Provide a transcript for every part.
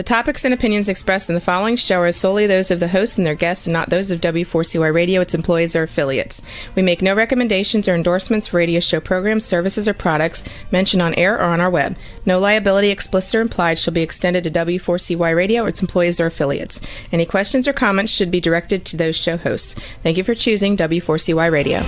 topics and opinions expressed in the following show are solely those of the hosts and their guests and not those of W4CY Radio, its employees, or affiliates. We make no recommendations or endorsements for radio show programs, services, or products mentioned on air or on our web. No liability, explicit or implied, shall be extended to W4CY Radio or its employees or affiliates. Any questions or comments should be directed to those show hosts. Thank you for choosing W4CY Radio.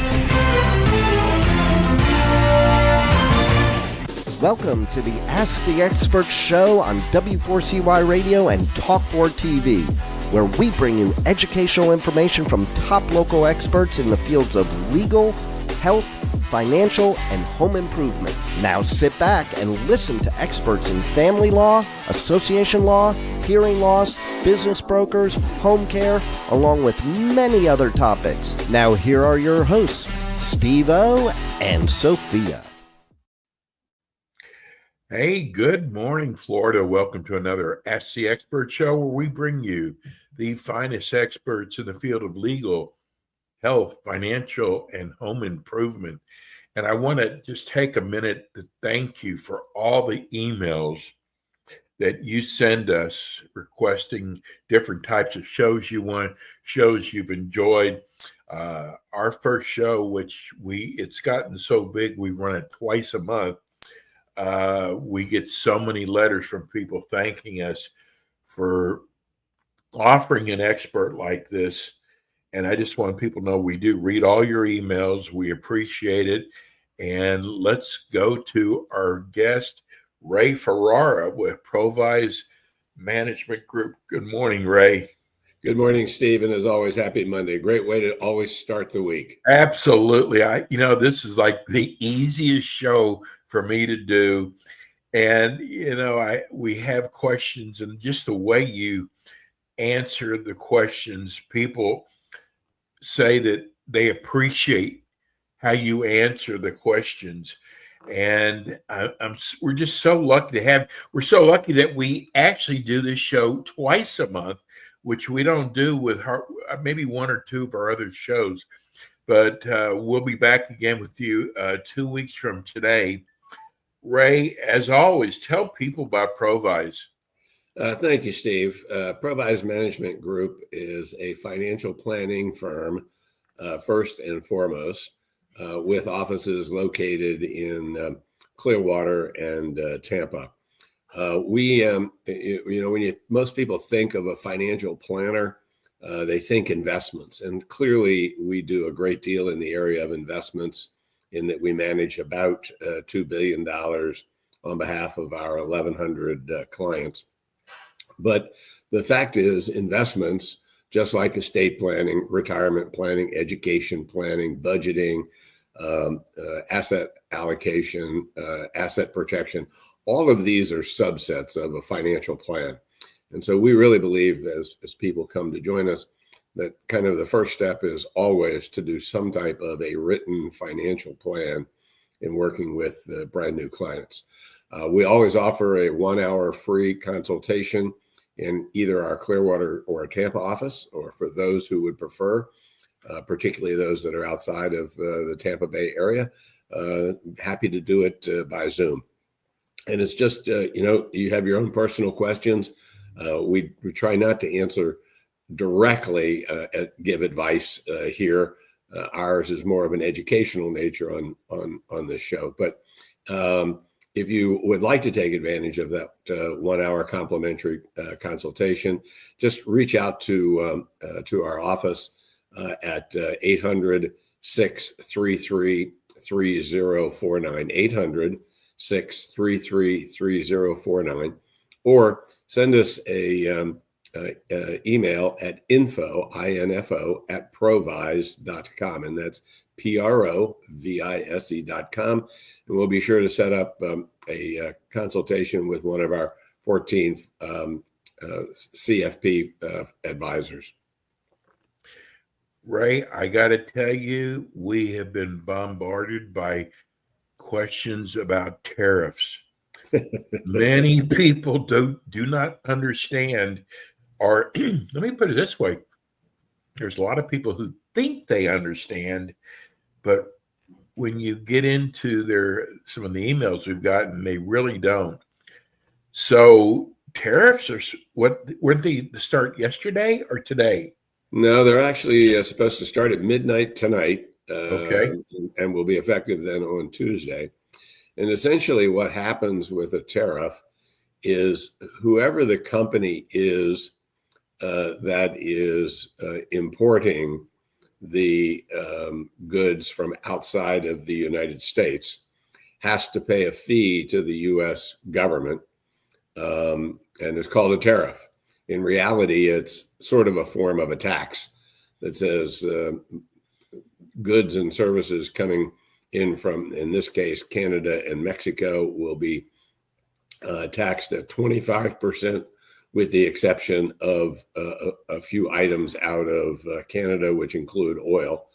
Welcome to the Ask the Expert show on W4CY Radio and Talk4 TV, where we bring you educational information from top local experts in the fields of legal, health, financial, and home improvement. Now sit back and listen to experts in family law, association law, hearing loss, business brokers, home care, along with many other topics. Now here are your hosts, Steve-O and Sophia. Hey, good morning, Florida. Welcome to another Ask the Expert show where we bring you the finest experts in the field of legal, health, financial, and home improvement. And I want to just take a minute to thank you for all the emails that you send us requesting different types of shows you want, shows you've enjoyed. Our first show, which it's gotten so big, we run it twice a month. We get so many letters from people thanking us for offering an expert like this. And I just want people to know we do read all your emails. We appreciate it. And let's go to our guest, Ray Ferrara with Probate Management Group. Good morning, Ray. Good morning, Steve. And as always, happy Monday. Great way to always start the week. Absolutely. This is like the easiest show for me to do. And, we have questions, and just the way you answer the questions, people say that they appreciate how you answer the questions. And we're just so lucky we're so lucky that we actually do this show twice a month, which we don't do with maybe one or two of our other shows. But we'll be back again with you 2 weeks from today. Ray, as always, tell people about Probate. Thank you, Steve. Probate Management Group is a financial planning firm, first and foremost, with offices located in Clearwater and Tampa. Most people think of a financial planner, they think investments, and clearly we do a great deal in the area of investments, in that we manage about $2 billion on behalf of our 1,100 clients. But the fact is, investments, just like estate planning, retirement planning, education planning, budgeting, asset allocation, asset protection, all of these are subsets of a financial plan. And so we really believe, as people come to join us, that kind of the first step is always to do some type of a written financial plan in working with brand new clients. We always offer a 1 hour free consultation in either our Clearwater or Tampa office, or for those who would prefer, particularly those that are outside of the Tampa Bay area, happy to do it by Zoom. And it's just, you have your own personal questions. We try not to answer directly, give advice here. Ours is more of an educational nature on this show. But if you would like to take advantage of that 1 hour complimentary consultation, just reach out to our office at 800-633-3049, 800-633-3049, or send us a email at info at provise.com, and that's provise.com, and we'll be sure to set up a consultation with one of our 14 CFP advisors. Ray, I got to tell you, we have been bombarded by questions about tariffs. Many people do not understand, or let me put it this way. There's a lot of people who think they understand, but when you get into some of the emails we've gotten, they really don't. So tariffs are what weren't they to start yesterday or today? No, they're actually supposed to start at midnight tonight, Okay. and will be effective then on Tuesday. And essentially, what happens with a tariff is whoever the company is that is importing the goods from outside of the United States has to pay a fee to the U.S. government, and it's called a tariff. In reality, it's sort of a form of a tax that says goods and services coming in from, in this case, Canada and Mexico will be taxed at 25%, with the exception of a few items out of Canada, which include oil,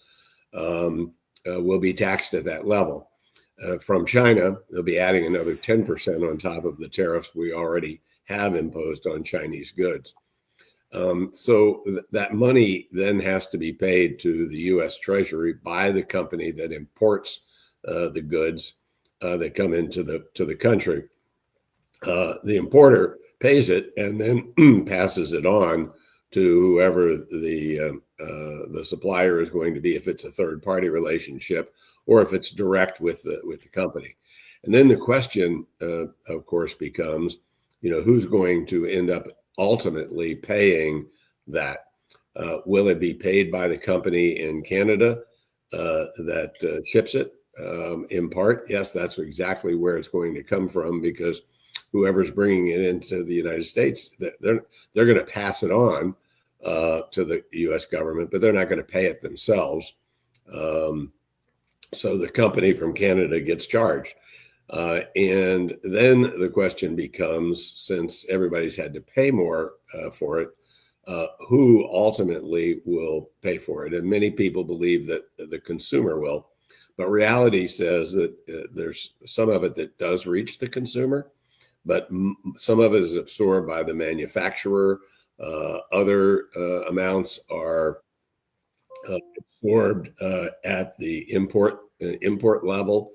will be taxed at that level. From China, they'll be adding another 10% on top of the tariffs we already have imposed on Chinese goods. So that money then has to be paid to the U.S. Treasury by the company that imports the goods that come into the country. The importer pays it and then passes it on to whoever the supplier is going to be, if it's a third-party relationship or if it's direct with the company. And then the question, of course, becomes, who's going to end up ultimately paying that? Will it be paid by the company in Canada that ships it? In part, yes, that's exactly where it's going to come from, because whoever's bringing it into the United States, they're going to pass it on to the U.S. government, but they're not going to pay it themselves. So the company from Canada gets charged. And then the question becomes, since everybody's had to pay more for it, who ultimately will pay for it? And many people believe that the consumer will, but reality says that there's some of it that does reach the consumer, but some of it is absorbed by the manufacturer. Other amounts are absorbed at the import level.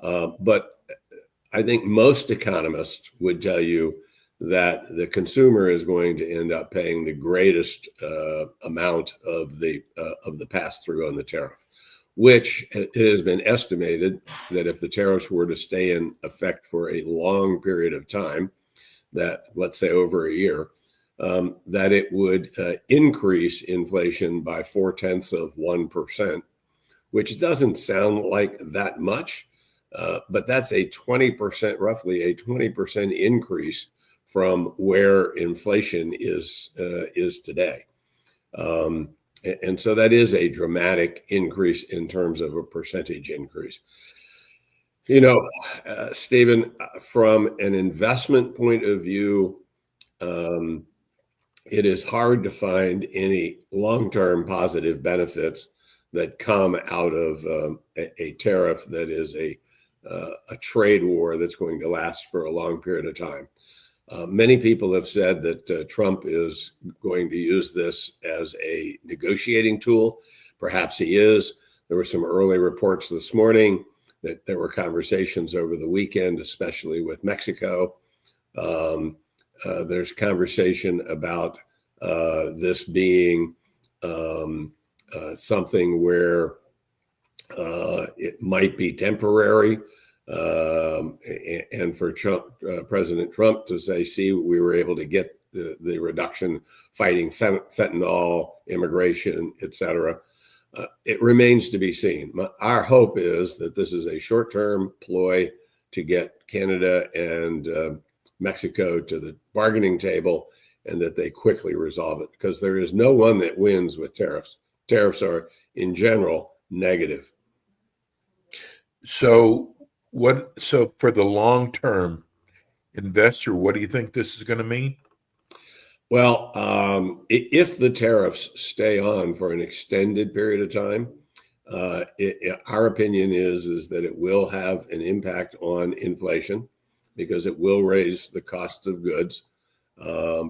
But I think most economists would tell you that the consumer is going to end up paying the greatest amount of the pass-through on the tariff, which it has been estimated that if the tariffs were to stay in effect for a long period of time, that let's say over a year, that it would increase inflation by 0.4%, which doesn't sound like that much, but that's a 20%, roughly a 20% increase from where inflation is today. And so that is a dramatic increase in terms of a percentage increase. Stephen, from an investment point of view, it is hard to find any long-term positive benefits that come out of a tariff that is a trade war that's going to last for a long period of time. Many people have said that Trump is going to use this as a negotiating tool. Perhaps he is. There were some early reports this morning that there were conversations over the weekend, especially with Mexico. There's conversation about this being something where it might be temporary. And for President Trump to say, see, we were able to get the reduction fighting fentanyl, immigration, et cetera. It remains to be seen. Our hope is that this is a short-term ploy to get Canada and Mexico to the bargaining table, and that they quickly resolve it, because there is no one that wins with tariffs. Tariffs are, in general, negative. So for the long-term investor, what do you think this is going to mean? Well, if the tariffs stay on for an extended period of time, our opinion is that it will have an impact on inflation, because it will raise the cost of goods,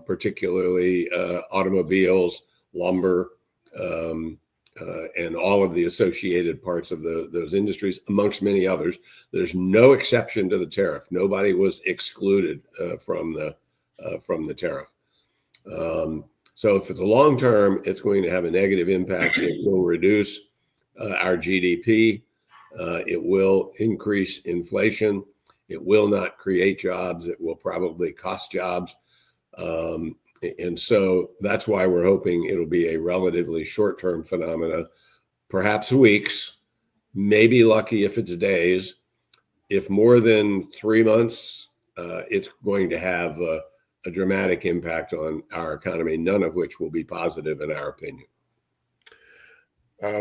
particularly automobiles, lumber, and all of the associated parts of those industries, amongst many others. There's no exception to the tariff. Nobody was excluded from the from the tariff. So for the long term, it's going to have a negative impact. It will reduce our GDP. It will increase inflation. It will not create jobs. It will probably cost jobs. And so that's why we're hoping it'll be a relatively short-term phenomena, perhaps weeks, maybe lucky if it's days. If more than 3 months, it's going to have a dramatic impact on our economy, none of which will be positive in our opinion.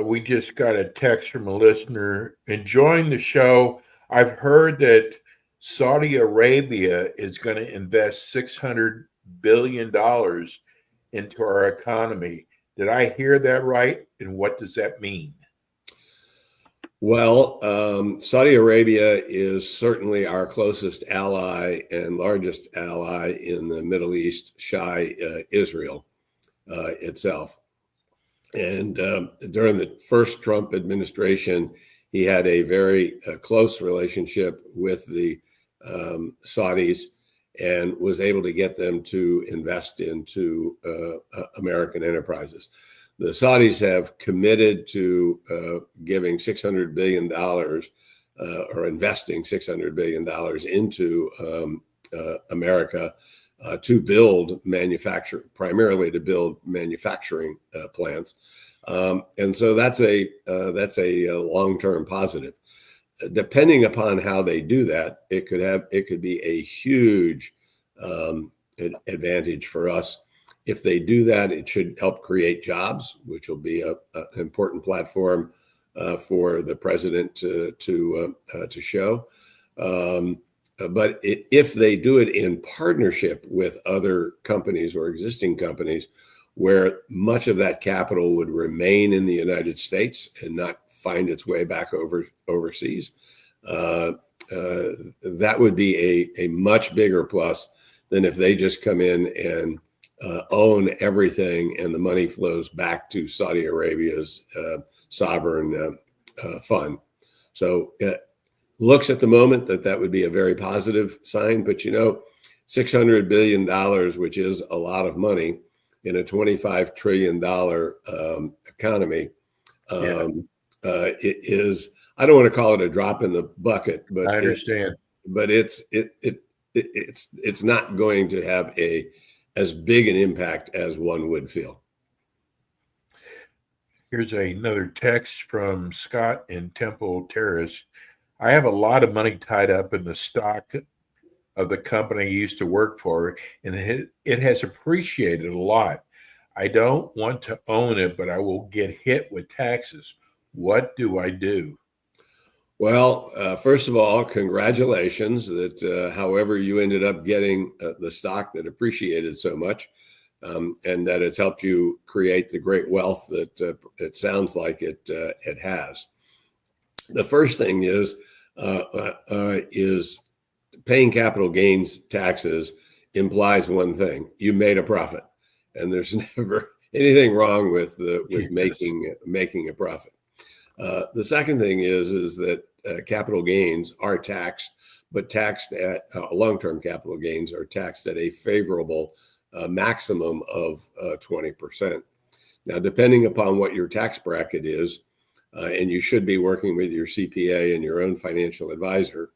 We just got a text from a listener enjoying the show. I've heard that Saudi Arabia is going to invest $600 billion into our economy. Did I hear that right? And what does that mean? Well, Saudi Arabia is certainly our closest ally and largest ally in the Middle East, Israel itself. And during the first Trump administration, he had a very close relationship with the Saudis and was able to get them to invest into American enterprises. The Saudis have committed to giving $600 billion or investing $600 billion into America to build primarily to build manufacturing plants. And so that's a long-term positive. Depending upon how they do that, it could be a huge advantage for us. If they do that, it should help create jobs, which will be an important platform for the president to show. But if they do it in partnership with other companies or existing companies, where much of that capital would remain in the United States and not find its way back overseas, that would be a much bigger plus than if they just come in and own everything and the money flows back to Saudi Arabia's sovereign fund. So it looks at the moment that would be a very positive sign, but $600 billion, which is a lot of money in a $25 trillion economy, it is, I don't want to call it a drop in the bucket, but I understand. It's not going to have as big an impact as one would feel. Here's another text from Scott in Temple Terrace. I have a lot of money tied up in the stock of the company I used to work for, and it has appreciated a lot. I don't want to own it, but I will get hit with taxes. What do I do? Well, first of all, congratulations that however you ended up getting the stock that appreciated so much, and that it's helped you create the great wealth that it sounds like it has. The first thing is paying capital gains taxes implies one thing: you made a profit, and there's never anything wrong with making a profit. The second thing is that capital gains are taxed, but taxed at long-term capital gains are taxed at a favorable maximum of 20%. Now, depending upon what your tax bracket is, and you should be working with your CPA and your own financial advisor,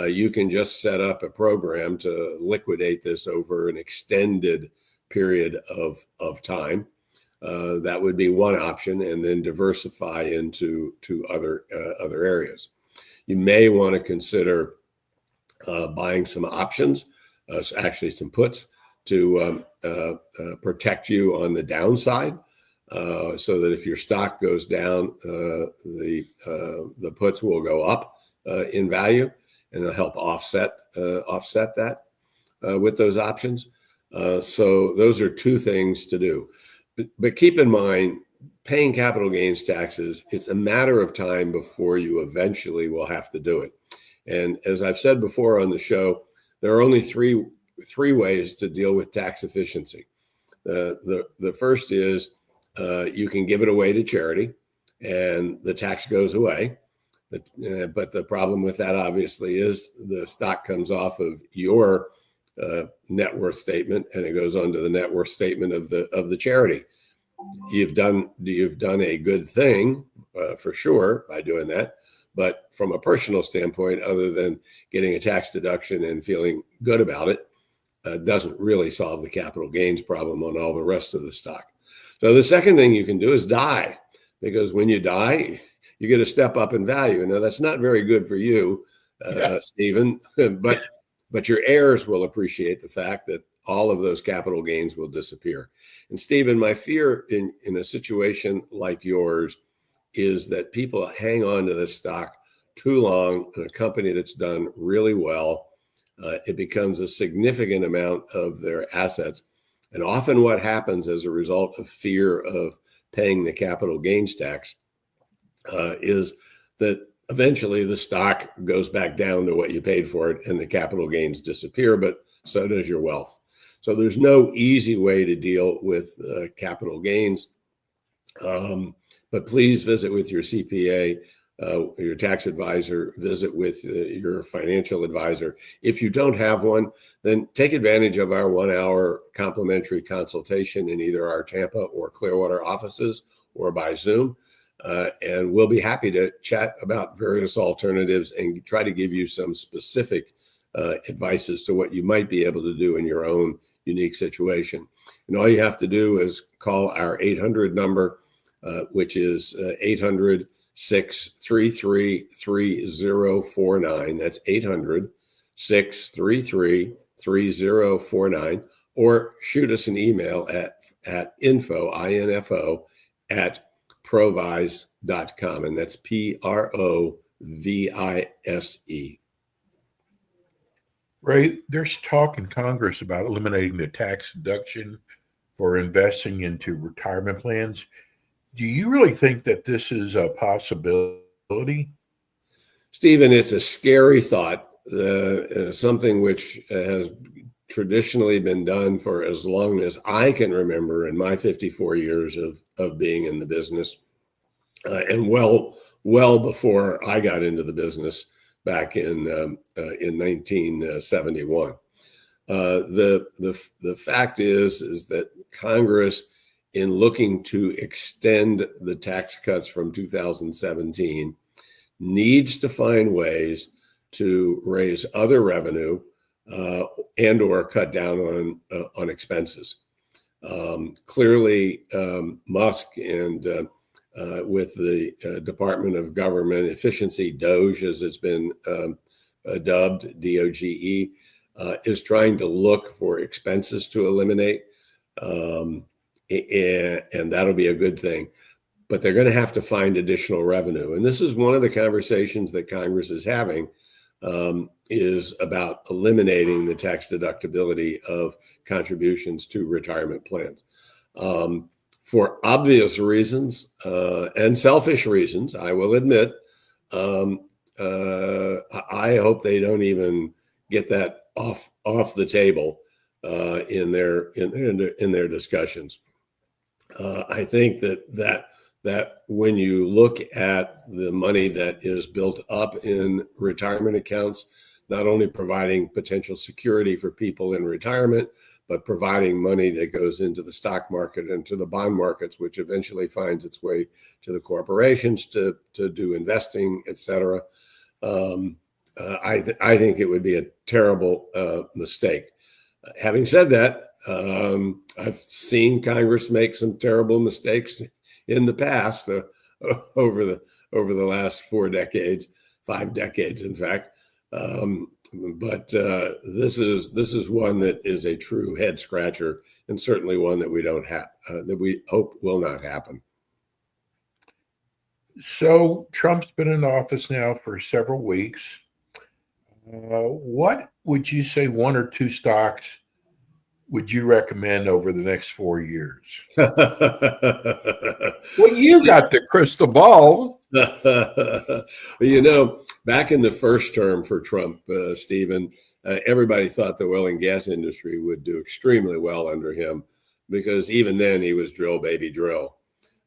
you can just set up a program to liquidate this over an extended period of time. That would be one option, and then diversify into other areas. You may want to consider buying some options, actually some puts, to protect you on the downside, so that if your stock goes down, the puts will go up in value, and it'll help offset that with those options. So those are two things to do. But keep in mind, paying capital gains taxes, it's a matter of time before you eventually will have to do it. And as I've said before on the show, there are only three ways to deal with tax efficiency. The first is you can give it away to charity, and the tax goes away. But the problem with that, obviously, is the stock comes off of your net worth statement, and it goes onto the net worth statement of the charity. You've done a good thing for sure by doing that, but from a personal standpoint, other than getting a tax deduction and feeling good about it, doesn't really solve the capital gains problem on all the rest of the stock. So the second thing you can do is die, because when you die, you get a step up in value. Now that's not very good for you, Stephen, but your heirs will appreciate the fact that all of those capital gains will disappear. And Stephen, my fear in a situation like yours is that people hang on to this stock too long in a company that's done really well. It becomes a significant amount of their assets. And often what happens as a result of fear of paying the capital gains tax is that eventually the stock goes back down to what you paid for it and the capital gains disappear, but so does your wealth. So there's no easy way to deal with capital gains. But please visit with your CPA, your tax advisor, visit with your financial advisor. If you don't have one, then take advantage of our 1-hour complimentary consultation in either our Tampa or Clearwater offices or by Zoom. And we'll be happy to chat about various alternatives and try to give you some specific advice as to what you might be able to do in your own unique situation. And all you have to do is call our 800 number, which is 800-633-3049. That's 800-633-3049. Or shoot us an email at info, I-N-F-O, at provise.com. And that's Provise. Ray, there's talk in Congress about eliminating the tax deduction for investing into retirement plans. Do you really think that this is a possibility? Stephen, it's a scary thought, something which has traditionally been done for as long as I can remember in my 54 years of being in the business, and well before I got into the business back in 1971. The fact is that Congress, in looking to extend the tax cuts from 2017, needs to find ways to raise other revenue and or cut down on expenses. Clearly, Musk and with the Department of Government Efficiency, DOGE as it's been dubbed, DOGE, is trying to look for expenses to eliminate. And that'll be a good thing. But they're going to have to find additional revenue. And this is one of the conversations that Congress is having, is about eliminating the tax deductibility of contributions to retirement plans. For obvious reasons and selfish reasons, I will admit, I hope they don't even get that off the table in their discussions. I think that when you look at the money that is built up in retirement accounts, not only providing potential security for people in retirement, but providing money that goes into the stock market and to the bond markets, which eventually finds its way to the corporations to do investing, et cetera. I think it would be a terrible mistake. Having said that, I've seen Congress make some terrible mistakes in the past over the last 5 decades, in fact. But this is one that is a true head scratcher, and certainly one that we don't have, that we hope will not happen. So Trump's been in office now for several weeks. What would you say, one or two stocks would you recommend over the next 4 years? Well, you got the crystal ball. Back in the first term for Trump, Stephen, everybody thought the oil and gas industry would do extremely well under him, because even then he was drill, baby, drill.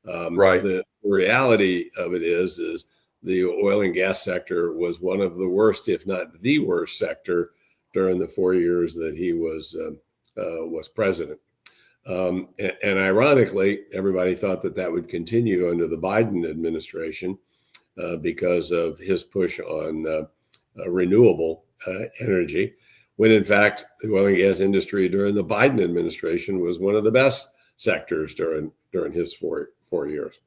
Right. The reality of it is the oil and gas sector was one of the worst, if not the worst sector during the 4 years that he was president. And ironically, everybody thought that would continue under the Biden administration because of his push on renewable energy, when in fact the oil and gas industry during the Biden administration was one of the best sectors during his four years.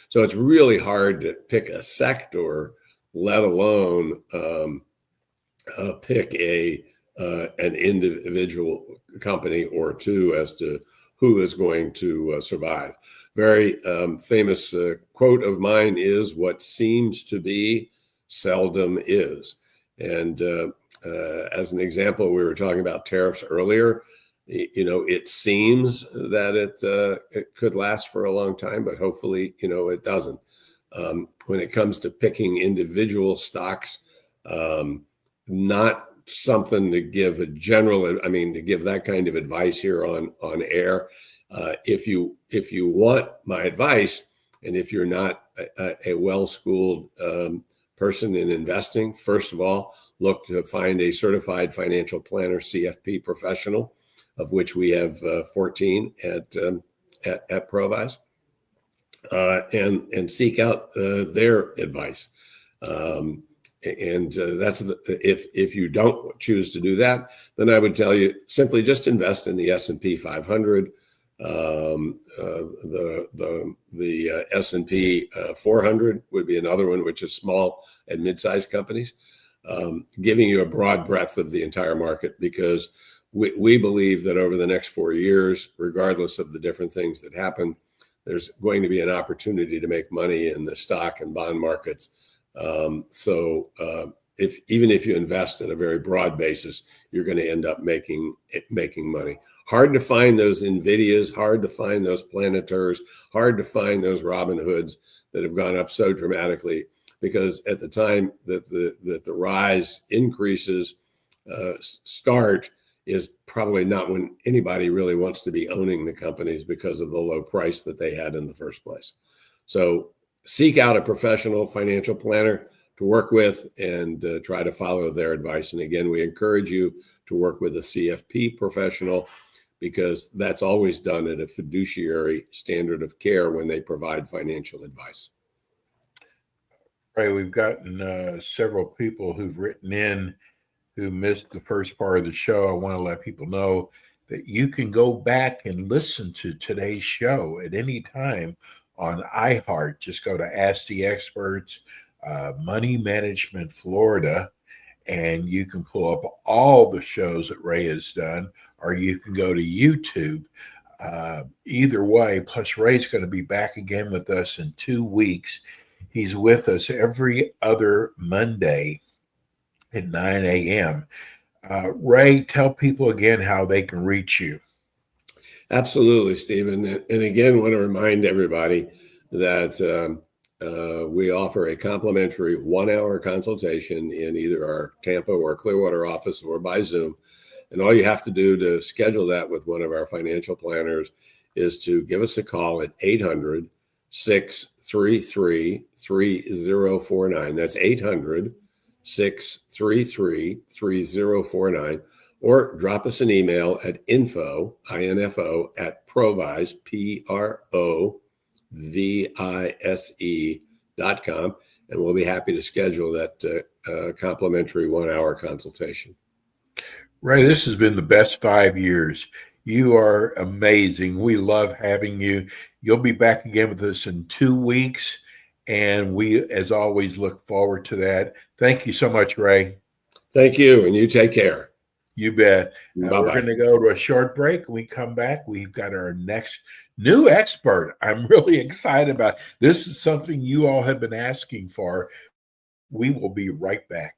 So it's really hard to pick a sector, let alone pick an individual company or two as to who is going to survive. Very famous quote of mine is, "What seems to be seldom is." And as an example, we were talking about tariffs earlier. It seems that it could last for a long time, but hopefully, it doesn't. When it comes to picking individual stocks, not something to give to give that kind of advice here on air. If you want my advice, and if you're not a well-schooled person in investing, first of all, look to find a certified financial planner, CFP professional, of which we have 14 at Provise, and seek out their advice. That's if you don't choose to do that, then I would tell you simply just invest in the S&P 500. The S&P 400 would be another one, which is small and mid-sized companies, giving you a broad breadth of the entire market, because we believe that over the next 4 years, regardless of the different things that happen, there's going to be an opportunity to make money in the stock and bond markets. Even if you invest in a very broad basis, you're going to end up making money. Hard to find those NVIDIAs, hard to find those Planetars, hard to find those Robinhoods that have gone up so dramatically, because at the time that the rise increases start is probably not when anybody really wants to be owning the companies because of the low price that they had in the first place. So seek out a professional financial planner to work with and try to follow their advice. And again, we encourage you to work with a CFP professional, because that's always done at a fiduciary standard of care when they provide financial advice. Right. We've gotten several people who've written in who missed the first part of the show. I want to let people know that you can go back and listen to today's show at any time on iHeart. Just go to Ask the Experts, Money Management Florida, and you can pull up all the shows that Ray has done, or you can go to YouTube. Either way, plus Ray's going to be back again with us in 2 weeks. He's with us every other Monday at 9 a.m. Ray, tell people again how they can reach you. Absolutely, Stephen. And again, want to remind everybody that we offer a complimentary 1-hour consultation in either our Tampa or Clearwater office or by Zoom. And all you have to do to schedule that with one of our financial planners is to give us a call at 800-633-3049. That's 800-633-3049. Or drop us an email at info at Provise, PROVISE.com, and we'll be happy to schedule that complimentary 1-hour consultation. Ray, this has been the best 5 years. You are amazing. We love having you. You'll be back again with us in 2 weeks, and we, as always, look forward to that. Thank you so much, Ray. Thank you, and you take care. You bet. We're going to go to a short break. When we come back, we've got our next new expert. I'm really excited about it. This is something you all have been asking for. We will be right back.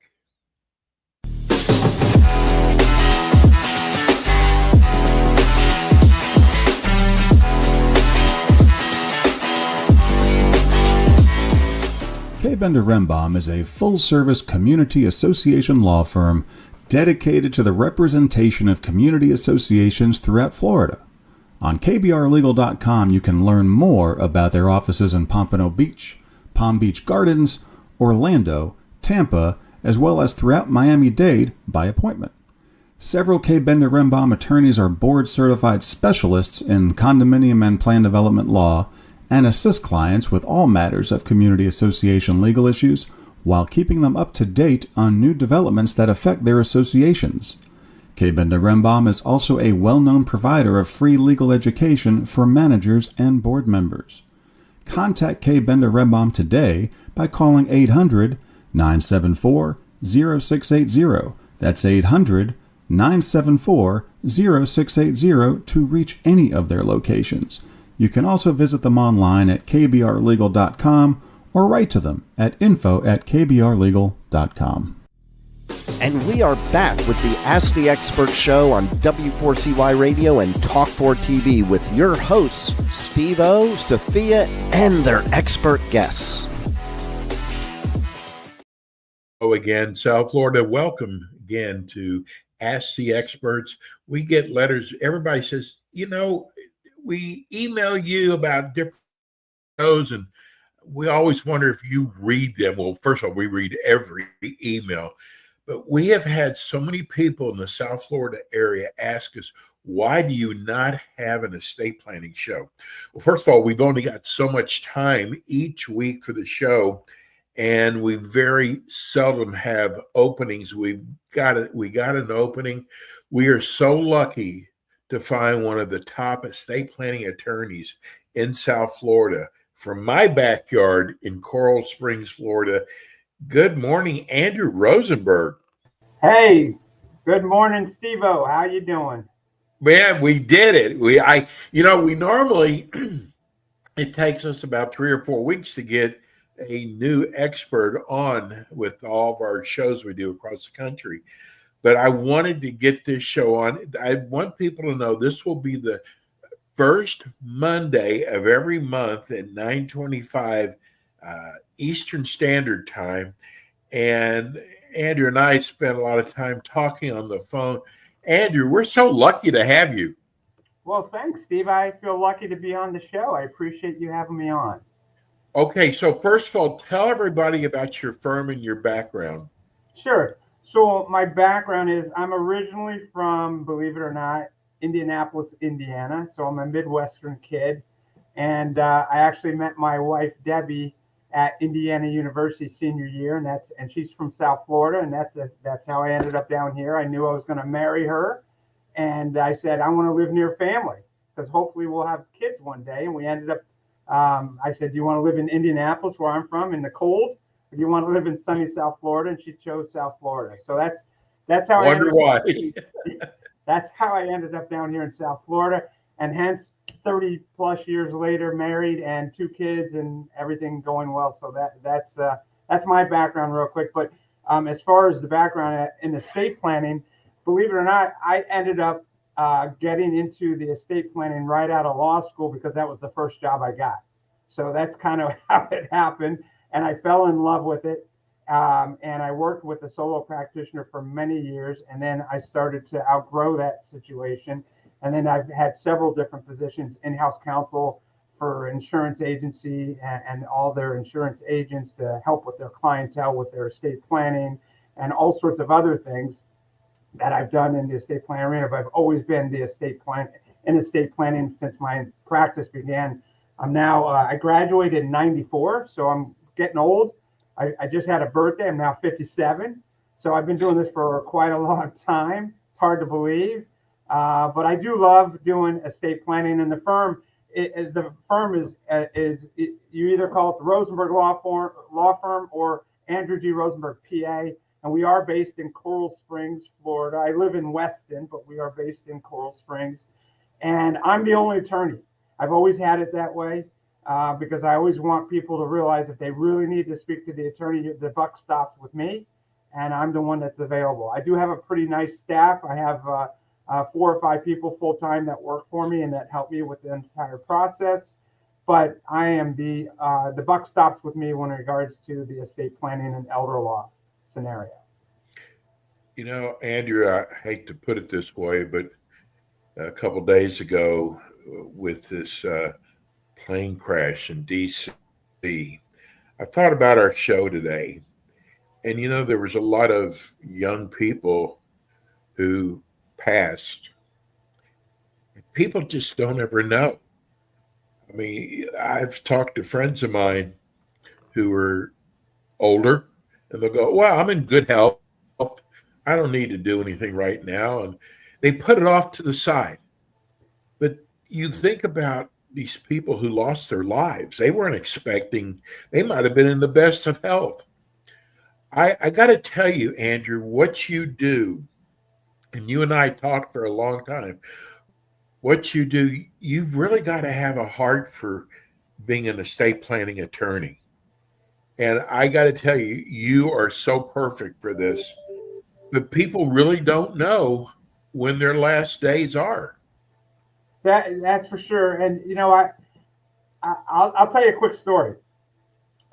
K. Bender Rembaum is a full-service community association law firm dedicated to the representation of community associations throughout Florida. On kbrlegal.com, you can learn more about their offices in Pompano Beach, Palm Beach Gardens, Orlando, Tampa, as well as throughout Miami-Dade by appointment. Several K. Bender Rembaum attorneys are board-certified specialists in condominium and plan development law and assist clients with all matters of community association legal issues while keeping them up to date on new developments that affect their associations. K. Bender Rembaum is also a well-known provider of free legal education for managers and board members. Contact K. Bender Rembaum today by calling 800-974-0680. That's 800-974-0680 to reach any of their locations. You can also visit them online at kbrlegal.com or write to them at info@kbrlegal.com. And we are back with the Ask the Expert show on W4CY Radio and Talk4 TV with your hosts, Steve-O, Sophia, and their expert guests. Again, South Florida, welcome again to Ask the Experts. We get letters. Everybody says, we email you about different shows, and we always wonder if you read them. Well, first of all, we read every email. But we have had so many people in the South Florida area ask us, why do you not have an estate planning show? Well, first of all, we've only got so much time each week for the show, and we very seldom have openings. We got an opening. We are so lucky to find one of the top estate planning attorneys in South Florida from my backyard in Coral Springs, Florida. Good morning, Andrew Rosenberg. Hey, good morning, Steve-O. How you doing? Man, we did it. We normally it takes us about 3 or 4 weeks to get a new expert on with all of our shows we do across the country. But I wanted to get this show on. I want people to know this will be the first Monday of every month at 9:25 Eastern Standard Time. And Andrew and I spent a lot of time talking on the phone. Andrew, we're so lucky to have you. Well, thanks, Steve. I feel lucky to be on the show. I appreciate you having me on. Okay, so first of all, tell everybody about your firm and your background. Sure. So my background is I'm originally from, believe it or not, Indianapolis, Indiana. So I'm a Midwestern kid. And I actually met my wife, Debbie, at Indiana University senior year, and she's from South Florida, and that's how I ended up down here. I knew I was going to marry her, and I said I want to live near family because hopefully we'll have kids one day. And we ended up. I said, "Do you want to live in Indianapolis, where I'm from, in the cold, or do you want to live in sunny South Florida?" And she chose South Florida. So that's how that's how I ended up down here in South Florida, and hence 30 plus years later, married and 2 kids and everything going well. So that's my background real quick. But as far as the background in estate planning, believe it or not, I ended up getting into the estate planning right out of law school because that was the first job I got. So that's kind of how it happened. And I fell in love with it. And I worked with a solo practitioner for many years. And then I started to outgrow that situation. And then I've had several different positions, in-house counsel for insurance agency and all their insurance agents to help with their clientele, with their estate planning and all sorts of other things that I've done in the estate planning arena. But I've always been in estate planning since my practice began. I'm now, I graduated in 94, so I'm getting old. I just had a birthday. I'm now 57. So I've been doing this for quite a long time. It's hard to believe. But I do love doing estate planning, and the firm is you either call it the Rosenberg Law Firm or Andrew G. Rosenberg, PA, and we are based in Coral Springs, Florida. I live in Weston, but we are based in Coral Springs, and I'm the only attorney. I've always had it that way because I always want people to realize if they really need to speak to the attorney, the buck stops with me, and I'm the one that's available. I do have a pretty nice staff. I have 4 or 5 people full-time that work for me and that help me with the entire process. But I am the buck stops with me when it regards to the estate planning and elder law scenario. Andrew, I hate to put it this way, but a couple of days ago with this plane crash in D.C., I thought about our show today. And, there was a lot of young people who passed, people just don't ever know. I mean, I've talked to friends of mine who are older, and they'll go, "Well, I'm in good health. I don't need to do anything right now." And they put it off to the side. But you think about these people who lost their lives. They weren't expecting, they might have been in the best of health. I got to tell you, Andrew, what you do, and you and I talked for a long time, what you do, you've really got to have a heart for being an estate planning attorney. And I got to tell you, you are so perfect for this. But people really don't know when their last days are. That's for sure. And you know, I'll tell you a quick story.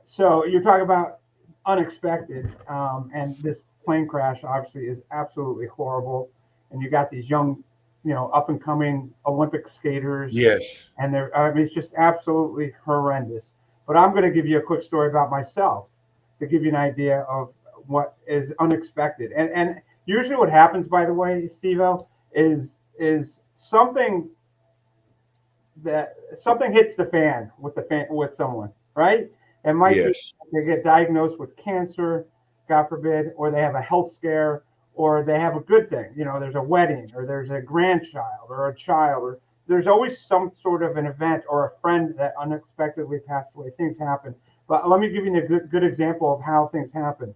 So you're talking about unexpected, and this plane crash obviously is absolutely horrible. And you got these young, up and coming Olympic skaters. Yes. And I mean, it's just absolutely horrendous. But I'm going to give you a quick story about myself to give you an idea of what is unexpected. And usually what happens, by the way, Steve-O, is something hits the fan with someone, right? It might be they get diagnosed with cancer, God forbid, or they have a health scare, or they have a good thing. There's a wedding, or there's a grandchild, or a child, or there's always some sort of an event or a friend that unexpectedly passed away. Things happen. But let me give you a good example of how things happen.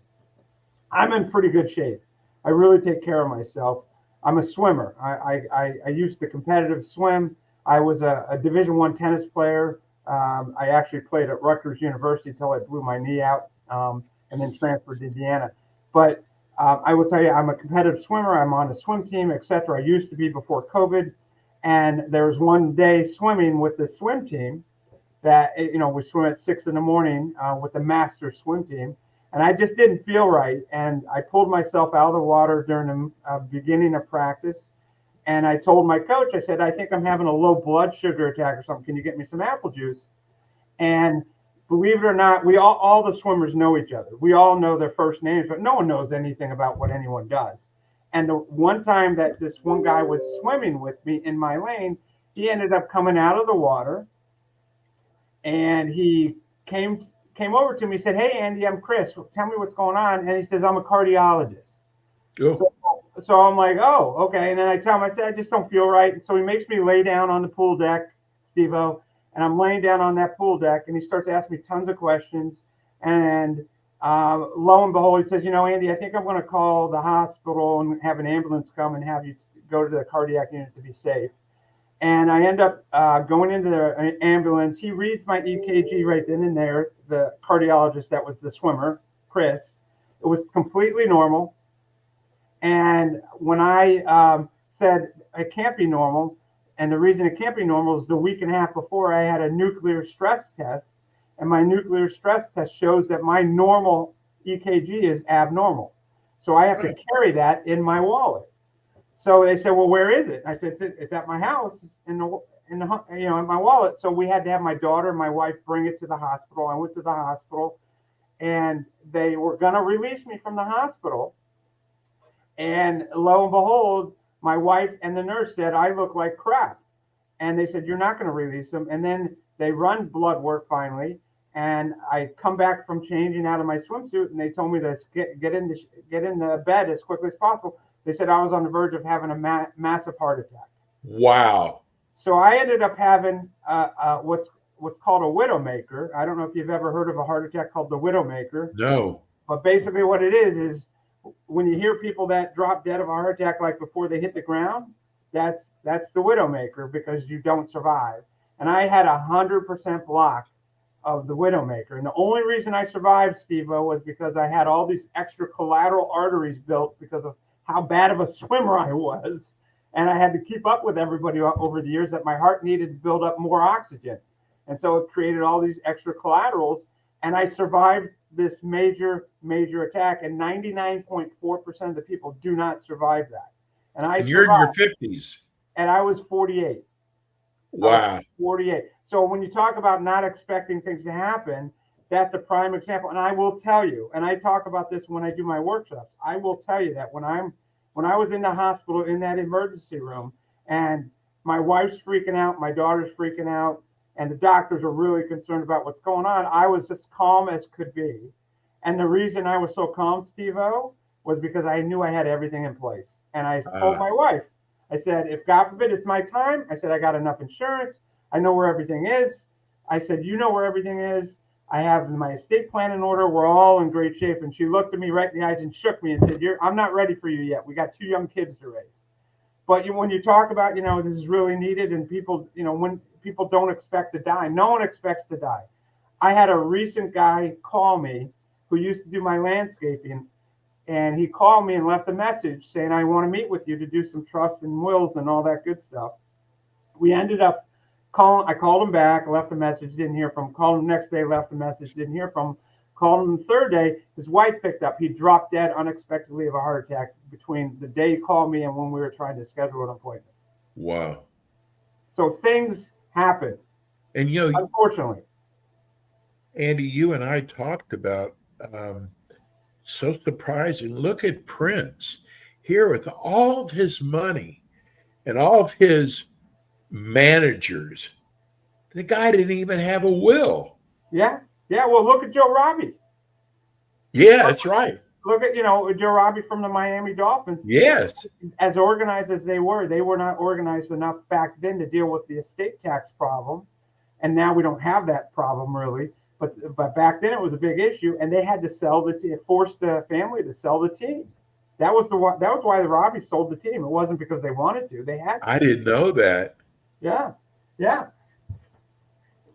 I'm in pretty good shape. I really take care of myself. I'm a swimmer. I used to competitive swim. I was a Division I tennis player. I actually played at Rutgers University until I blew my knee out, and then transferred to Indiana. But I will tell you, I'm a competitive swimmer. I'm on a swim team, etc. I used to be before COVID. And there was one day swimming with the swim team that, we swim at 6 a.m. With the master swim team. And I just didn't feel right. And I pulled myself out of the water during the beginning of practice. And I told my coach, I said, I think I'm having a low blood sugar attack or something. Can you get me some apple juice? And believe it or not, we all the swimmers know each other. We all know their first names, but no one knows anything about what anyone does. And the one time that this one guy was swimming with me in my lane, he ended up coming out of the water, and he came over to me, said, "Hey, Andy, I'm Chris. Tell me what's going on." And he says, "I'm a cardiologist." Oh. So I'm like, "Oh, okay." And then I tell him, I said, "I just don't feel right." And so he makes me lay down on the pool deck, Steve-O, and I'm laying down on that pool deck, and he starts asking me tons of questions. And lo and behold, he says, "Andy, I think I'm going to call the hospital and have an ambulance come and have you go to the cardiac unit to be safe." And I end up going into the ambulance. He reads my EKG right then and there, the cardiologist that was the swimmer, Chris. It was completely normal. And when I said it can't be normal, and the reason it can't be normal is the week and a half before I had a nuclear stress test. And my nuclear stress test shows that my normal EKG is abnormal. So I have to carry that in my wallet. So they said, "Well, where is it?" I said, "It's at my house in my wallet." So we had to have my daughter and my wife bring it to the hospital. I went to the hospital, and they were going to release me from the hospital. And lo and behold, my wife and the nurse said, "I look like crap." And they said, "You're not going to release them." And then they run blood work finally. And I come back from changing out of my swimsuit, and they told me to get in the bed as quickly as possible. They said I was on the verge of having a massive heart attack. Wow. So I ended up having what's called a widowmaker. I don't know if you've ever heard of a heart attack called the widowmaker. No. But basically what it is when you hear people that drop dead of a heart attack like before they hit the ground, that's the widowmaker, because you don't survive. And I had 100% block of the widowmaker. And the only reason I survived, Steve-O, was because I had all these extra collateral arteries built because of how bad of a swimmer I was. And I had to keep up with everybody over the years that my heart needed to build up more oxygen. And so it created all these extra collaterals. And I survived this major attack. And 99.4% of the people do not survive that. And you're in your 50s. And I was 48. Wow. 48. So when you talk about not expecting things to happen, that's a prime example. And I will tell you, and I talk about this when I do my workshops, I will tell you that when I'm when I was in the hospital in that emergency room, and my wife's freaking out, my daughter's freaking out, and the doctors are really concerned about what's going on, I was as calm as could be. And the reason I was so calm, Steve-O, was because I knew I had everything in place. And I told my wife, I said, if God forbid it's my time, I said, I got enough insurance. I know where everything is. I said, you know where everything is. I have my estate plan in order. We're all in great shape. And she looked at me right in the eyes and shook me and said, I'm not ready for you yet. We got 2 young kids to raise. But when you talk about, this is really needed, and people, when people don't expect to die, no one expects to die. I had a recent guy call me who used to do my landscaping, and he called me and left a message saying, I want to meet with you to do some trust and wills and all that good stuff. We ended up calling. I called him back, left a message, didn't hear from him. Called him the next day, left a message, didn't hear from him. Called him the third day. His wife picked up. He dropped dead unexpectedly of a heart attack between the day he called me and when we were trying to schedule an appointment. Wow. So things happen. And, unfortunately. Andy, you and I talked about so surprising. Look at Prince here with all of his money and all of his managers. The guy didn't even have a will. Yeah. Yeah. Well, look at Joe Robbie. Yeah, that's right. Look at, Joe Robbie from the Miami Dolphins. Yes. As organized as they were not organized enough back then to deal with the estate tax problem. And now we don't have that problem really. But back then it was a big issue, and they had to force the family to sell the team. That was why the Robbies sold the team. It wasn't because they wanted to. They had to. I didn't know that. Yeah. Yeah.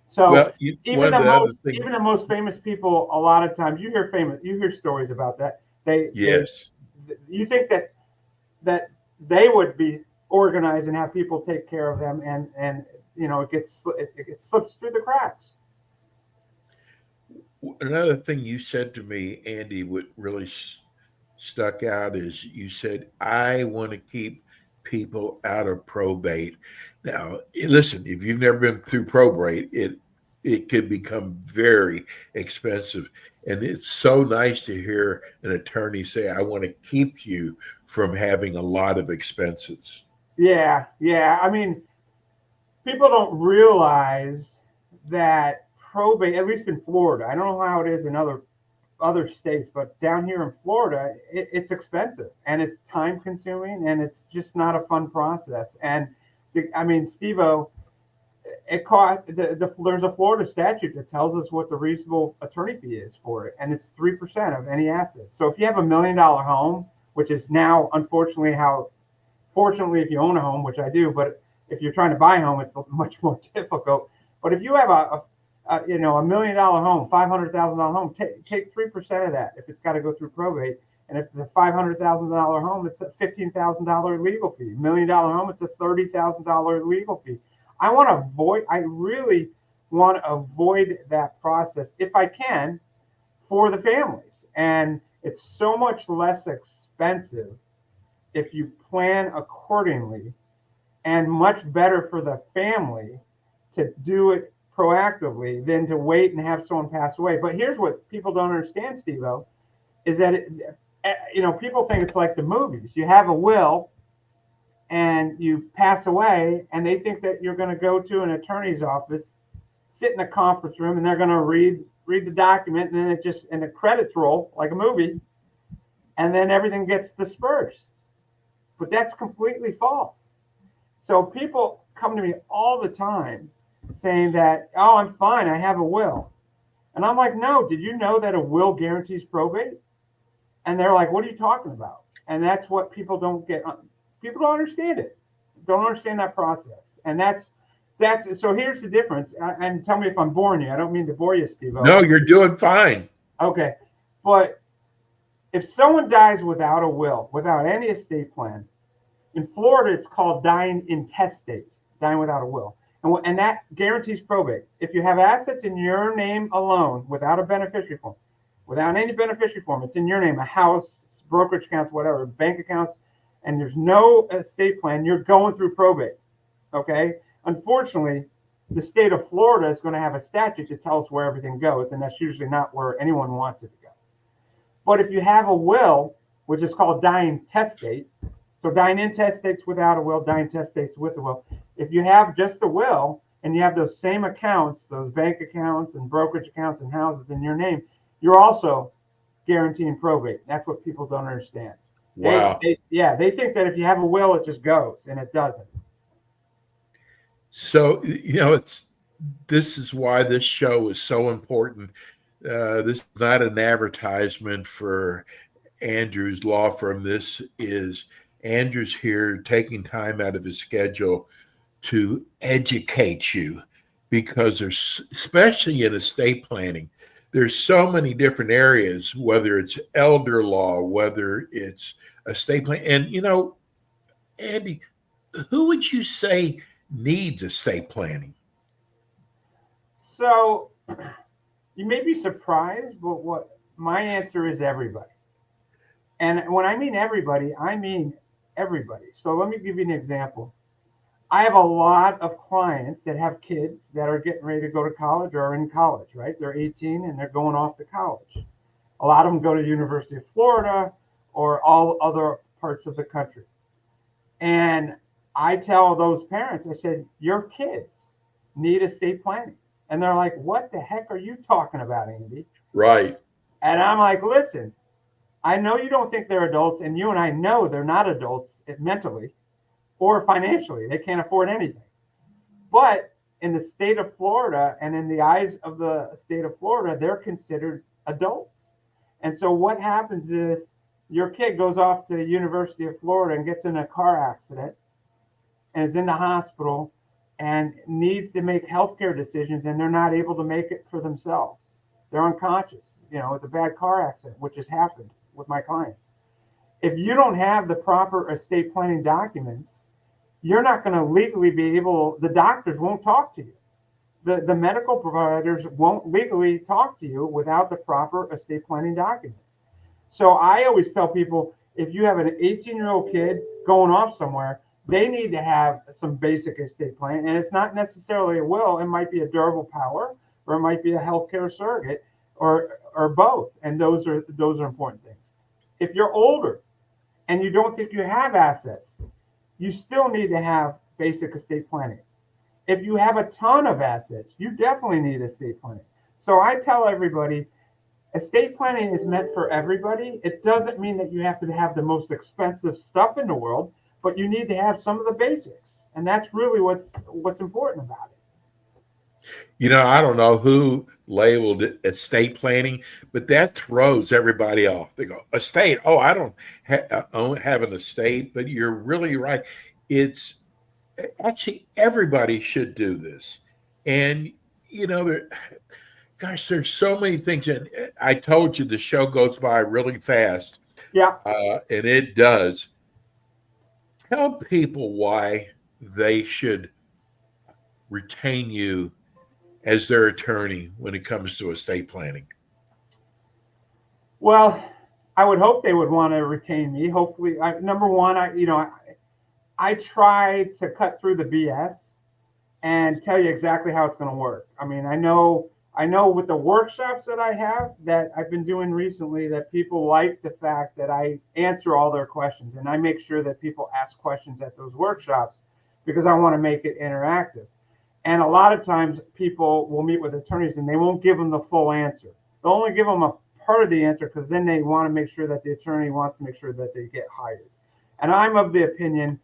So even the most famous people, a lot of times you hear stories about that. You think that they would be organized and have people take care of them, and it slips through the cracks. Another thing you said to me, Andy, what really stuck out is you said, I want to keep people out of probate. Now, listen, if you've never been through probate, it could become very expensive. And it's so nice to hear an attorney say, I want to keep you from having a lot of expenses. Yeah. Yeah. I mean, people don't realize that probate, at least in Florida, I don't know how it is in other states, but down here in Florida, it's expensive and it's time consuming and it's just not a fun process. And I mean, Steve-O, there's a Florida statute that tells us what the reasonable attorney fee is for it, and it's 3% of any asset. So if you have $1 million home, which is now unfortunately fortunately if you own a home, which I do, but if you're trying to buy a home, it's much more difficult. But if you have a $1 million home, $500,000 home, take 3% of that if it's got to go through probate. And if it's a $500,000 home, it's a $15,000 legal fee. $1 million home, it's a $30,000 legal fee. I really want to avoid that process if I can for the families. And it's so much less expensive if you plan accordingly, and much better for the family to do it proactively than to wait and have someone pass away. But here's what people don't understand, Steve-O, is that people think it's like the movies. You have a will and you pass away, and they think that you're going to go to an attorney's office, sit in a conference room, and they're going to read the document, and then the credits roll like a movie, and then everything gets dispersed. But that's completely false. So people come to me all the time saying that, oh, I'm fine, I have a will. And I'm like, no, did you know that a will guarantees probate? And they're like, what are you talking about? And that's what people don't get. People don't understand it. Don't understand that process. And that's so here's the difference. And tell me if I'm boring you. I don't mean to bore you, Steve-O. No, you're doing fine. Okay. But if someone dies without a will, without any estate plan, in Florida, it's called dying intestate, dying without a will. And that guarantees probate. If you have assets in your name alone, without a beneficiary form, without any beneficiary form, it's in your name, a house, brokerage accounts, whatever, bank accounts, and there's no estate plan, you're going through probate. Okay? Unfortunately, the state of Florida is going to have a statute to tell us where everything goes, and that's usually not where anyone wants it to go. But if you have a will which is called dying testate. So dying intestates without a will, dying testates with a will. If you have just a will and you have those same accounts, those bank accounts and brokerage accounts and houses in your name, you're also guaranteeing probate. That's what people don't understand. Wow. They think that if you have a will, it just goes, and it doesn't. So, this is why this show is so important. This is not an advertisement for Andrew's law firm. This is Andrew's here taking time out of his schedule to educate you, because there's, especially in estate planning, there's so many different areas, whether it's elder law, whether it's estate plan. And, Andy, who would you say needs estate planning? So you may be surprised, but what my answer is everybody. And when I mean everybody, I mean everybody. So let me give you an example. I have a lot of clients that have kids that are getting ready to go to college or are in college, right? They're 18 and they're going off to college. A lot of them go to University of Florida or all other parts of the country. And I tell those parents, I said, your kids need estate planning. And they're like, what the heck are you talking about, Andy? Right. And I'm like, listen, I know you don't think they're adults, and you and I know they're not adults mentally or financially. They can't afford anything. But in the state of Florida and in the eyes of the state of Florida, they're considered adults. And so what happens is your kid goes off to the University of Florida and gets in a car accident and is in the hospital and needs to make healthcare decisions, and they're not able to make it for themselves. They're unconscious. It's a bad car accident, which has happened with my clients. If you don't have the proper estate planning documents, you're not going to legally be able, the doctors won't talk to you. The medical providers won't legally talk to you without the proper estate planning documents. So I always tell people, if you have an 18-year-old kid going off somewhere, they need to have some basic estate plan. And it's not necessarily a will. It might be a durable power, or it might be a healthcare surrogate, or both. And those are important things. If you're older and you don't think you have assets, you still need to have basic estate planning. If you have a ton of assets, you definitely need estate planning. So I tell everybody, estate planning is meant for everybody. It doesn't mean that you have to have the most expensive stuff in the world, but you need to have some of the basics. And that's really what's important about it. I don't know who labeled it estate planning, but that throws everybody off. They go, estate. Oh, I don't have an estate, but you're really right. It's actually, everybody should do this. And, there's so many things. And I told you the show goes by really fast. Yeah. And it does. Tell people why they should retain you as their attorney when it comes to estate planning. Well, I would hope they would want to retain me. Hopefully, number one, I try to cut through the BS and tell you exactly how it's going to work. I mean, I know with the workshops that I have that I've been doing recently, that people like the fact that I answer all their questions, and I make sure that people ask questions at those workshops because I want to make it interactive. And a lot of times people will meet with attorneys and they won't give them the full answer. They'll only give them a part of the answer because then they want to make sure that the attorney wants to make sure that they get hired. And I'm of the opinion,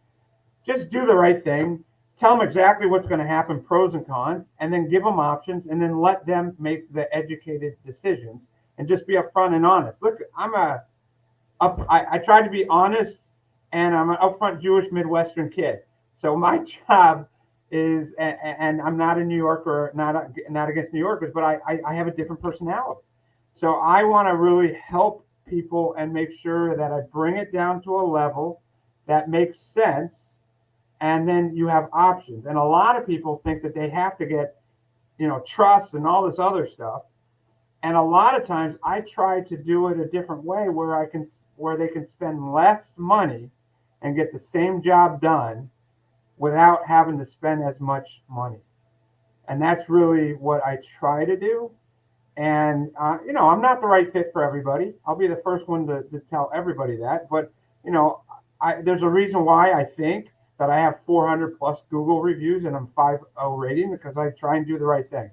just do the right thing. Tell them exactly what's going to happen, pros and cons, and then give them options, and then let them make the educated decisions and just be upfront and honest. Look, I try to be honest, and I'm an upfront Jewish Midwestern kid. So my job is, and I'm not a New Yorker, not against New Yorkers, but I have a different personality. So I want to really help people and make sure that I bring it down to a level that makes sense. And then you have options. And a lot of people think that they have to get, trust and all this other stuff. And a lot of times I try to do it a different way where they can spend less money and get the same job done without having to spend as much money. And that's really what I try to do. And, I'm not the right fit for everybody. I'll be the first one to tell everybody that. But, there's a reason why I think that I have 400 plus Google reviews and I'm 5.0 rating, because I try and do the right thing.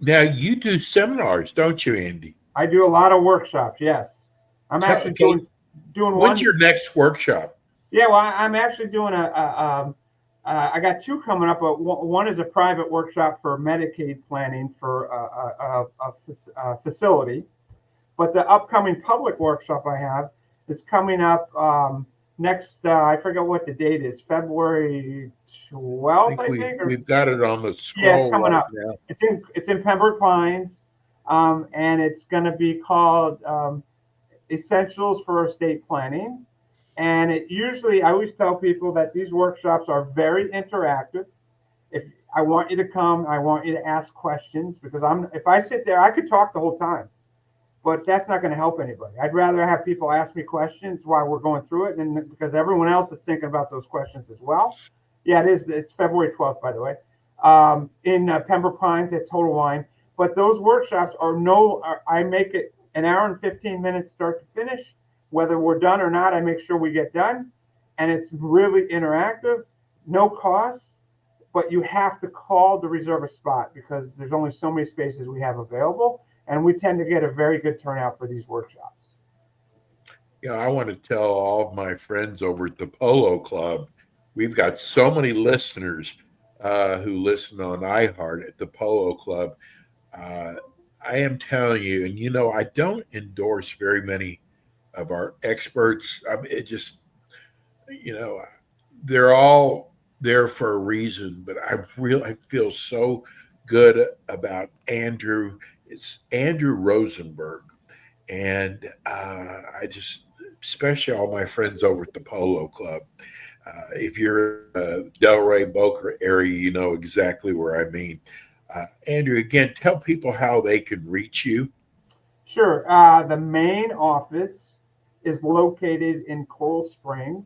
Now, you do seminars, don't you, Andy? I do a lot of workshops, yes. I'm actually doing one. When's your next workshop? Yeah, well, I'm actually doing I got two coming up, but one is a private workshop for Medicaid planning for a facility. But the upcoming public workshop I have is coming up next, I forget what the date is, February 12th, I think. We've got it on the scroll. Yeah, it's coming right up. Now. It's in Pembroke Pines, and it's going to be called Essentials for Estate Planning. And I always tell people that these workshops are very interactive. If I want you to come, I want you to ask questions, because if I sit there, I could talk the whole time, but that's not going to help anybody. I'd rather have people ask me questions while we're going through it, and because everyone else is thinking about those questions as well. Yeah, it is. It's February 12th, by the way, in Pembroke Pines at Total Wine. But those workshops I make it an hour and 15 minutes start to finish. Whether we're done or not, I make sure we get done. And it's really interactive, no cost, but you have to call to reserve a spot because there's only so many spaces we have available. And we tend to get a very good turnout for these workshops. Yeah, I want to tell all of my friends over at the Polo Club, we've got so many listeners who listen on iHeart at the Polo Club. I am telling you, and I don't endorse very many of our experts. I mean, it just, they're all there for a reason, but I feel so good about Andrew. It's Andrew Rosenberg. And especially all my friends over at the Polo Club. If you're in the Delray Boca area, you know exactly where I mean. Andrew, again, tell people how they can reach you. Sure. The main office is located in Coral Springs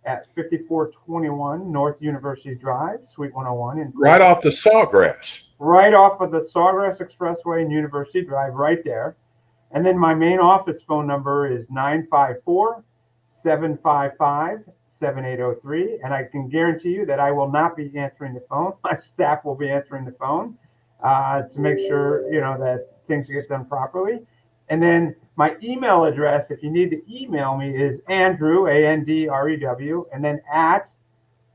at 5421 North University Drive, Suite 101. Right off the Sawgrass. Right off of the Sawgrass Expressway and University Drive, right there. And then my main office phone number is 954-755-7803. And I can guarantee you that I will not be answering the phone. My staff will be answering the phone to make sure, that things get done properly. And then my email address, if you need to email me, is Andrew, ANDREW, and then at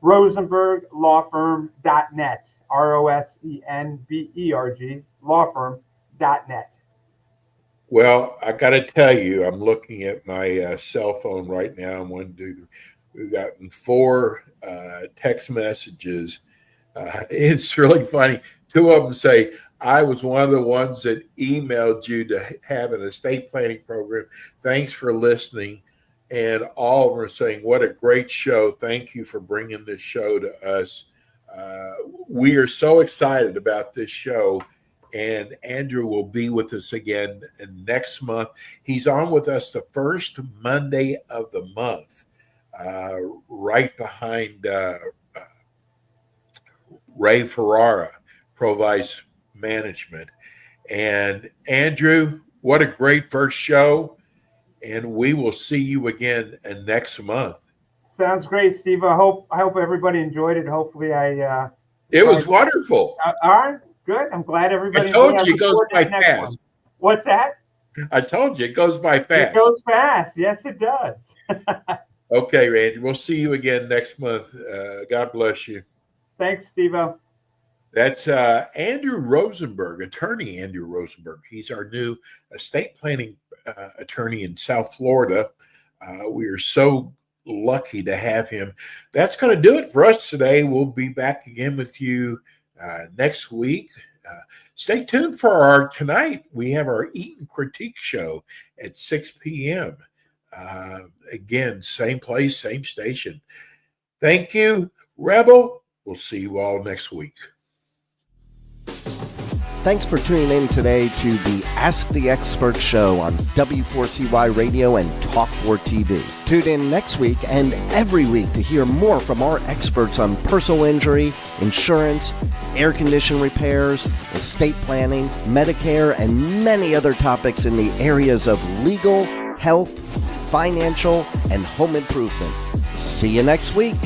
rosenberglawfirm.net, ROSENBERG, lawfirm.net. Well, I got to tell you, I'm looking at my cell phone right now. We've gotten 4 text messages. It's really funny. 2 of them say, I was one of the ones that emailed you to have an estate planning program. Thanks for listening. And all of them are saying, what a great show. Thank you for bringing this show to us. We are so excited about this show. And Andrew will be with us again next month. He's on with us the first Monday of the month, right behind Ray Ferrara, Provice Management. And Andrew, what a great first show. And we will see you again next month. Sounds great, Steve. I hope everybody enjoyed it. Hopefully it was wonderful. All right, good. I'm glad everybody. I told you it goes by fast. What's that? I told you it goes by fast. It goes fast. Yes, it does. Okay, Randy. We'll see you again next month. God bless you. Thanks, Steve-O. That's Andrew Rosenberg, attorney Andrew Rosenberg. He's our new estate planning attorney in South Florida. We are so lucky to have him. That's going to do it for us today. We'll be back again with you next week. Stay tuned for tonight. We have our Eat and Critique show at 6 p.m. Again, same place, same station. Thank you, Rebel. We'll see you all next week. Thanks for tuning in today to the Ask the Expert show on W4CY Radio and Talk4 TV. Tune in next week and every week to hear more from our experts on personal injury, insurance, air condition repairs, estate planning, Medicare, and many other topics in the areas of legal, health, financial, and home improvement. See you next week.